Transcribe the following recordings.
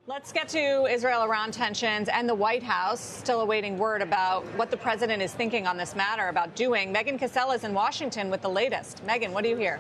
Let's get to Israel-Iran tensions and the White House still awaiting word about what the president is thinking on this matter about doing. Megan Cassella is in Washington with the latest. Megan, what do you hear?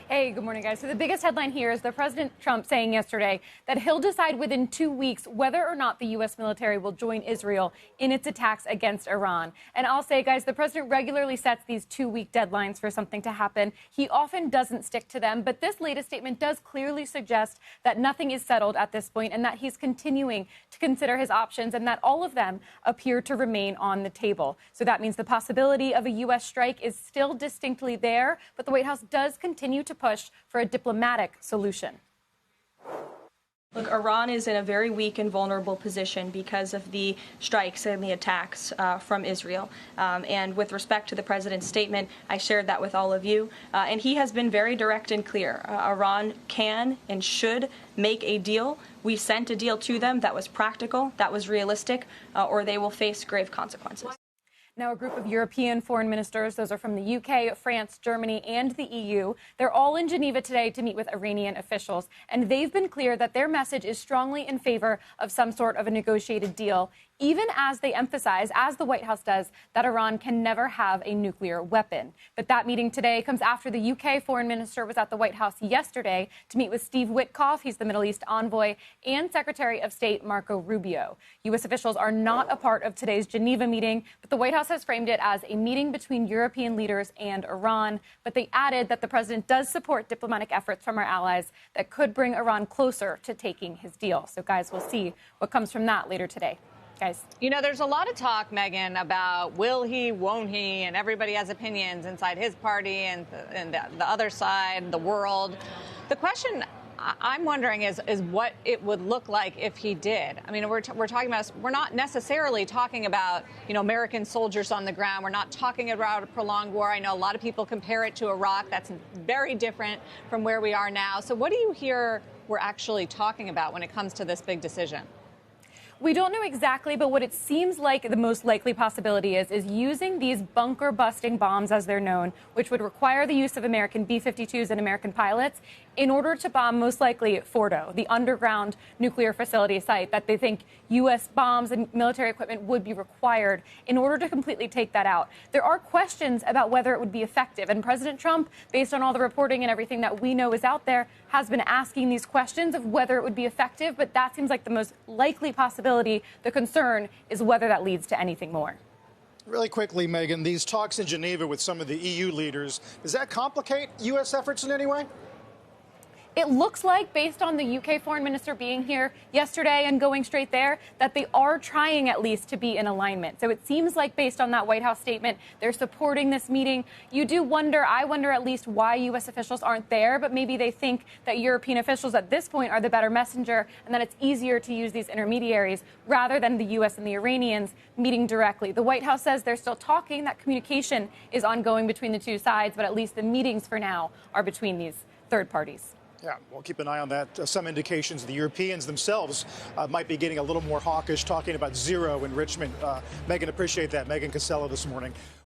Hey, good morning, guys. So the biggest headline here is the President Trump saying yesterday that he'll decide within 2 weeks whether or not the U.S. military will join Israel in its attacks against Iran. And I'll say, guys, the president regularly sets these 2-week deadlines for something to happen. He often doesn't stick to them, but this latest statement does clearly suggest that nothing is settled at this point and that he's continuing to consider his options and that all of them appear to remain on the table. So that means the possibility of a U.S. strike is still distinctly there, but the White House does continue to push for a diplomatic solution. Look, Iran is in a very weak and vulnerable position because of the strikes and the attacks from Israel. And with respect to the president's statement, I shared that with all of you. And he has been very direct and clear. Iran can and should make a deal. We sent a deal to them that was practical, that was realistic, or they will face grave consequences. Now, a group of European foreign ministers, those are from the UK, France, Germany, and the EU, they're all in Geneva today to meet with Iranian officials. And they've been clear that their message is strongly in favor of some sort of a negotiated deal, even as they emphasize, as the White House does, that Iran can never have a nuclear weapon. But that meeting today comes after the UK foreign minister was at the White House yesterday to meet with Steve Witkoff, he's the Middle East envoy, and Secretary of State Marco Rubio. U.S. officials are not a part of today's Geneva meeting, but the White House has framed it as a meeting between European leaders and Iran. But they added that the president does support diplomatic efforts from our allies that could bring Iran closer to taking his deal. So, guys, we'll see what comes from that later today. Guys. You know, there's a lot of talk, Megan, about will he, won't he, and everybody has opinions inside his party and the other side, the world. The question I'm wondering is what it would look like if he did. I mean, we're talking about, we're not necessarily talking about, you know, American soldiers on the ground. We're not talking about a prolonged war. I know a lot of people compare it to Iraq. That's very different from where we are now. So what do you hear we're actually talking about when it comes to this big decision? We don't know exactly, but what it seems like the most likely possibility is using these bunker-busting bombs, as they're known, which would require the use of American B-52s and American pilots, in order to bomb, most likely, Fordo, the underground nuclear facility site that they think U.S. bombs and military equipment would be required in order to completely take that out. There are questions about whether it would be effective, and President Trump, based on all the reporting and everything that we know is out there, has been asking these questions of whether it would be effective, but that seems like the most likely possibility. The concern is whether that leads to anything more. Really quickly, Megan, these talks in Geneva with some of the EU leaders, does that complicate U.S. efforts in any way? It looks like, based on the UK foreign minister being here yesterday and going straight there, that they are trying at least to be in alignment. So it seems like, based on that White House statement, they're supporting this meeting. You do wonder, I wonder at least why U.S. officials aren't there, but maybe they think that European officials at this point are the better messenger and that it's easier to use these intermediaries rather than the U.S. and the Iranians meeting directly. The White House says they're still talking, that communication is ongoing between the two sides, but at least the meetings for now are between these third parties. Yeah, we'll keep an eye on that. Some indications the Europeans themselves might be getting a little more hawkish, talking about zero enrichment. Megan, appreciate that. Megan Cassella this morning.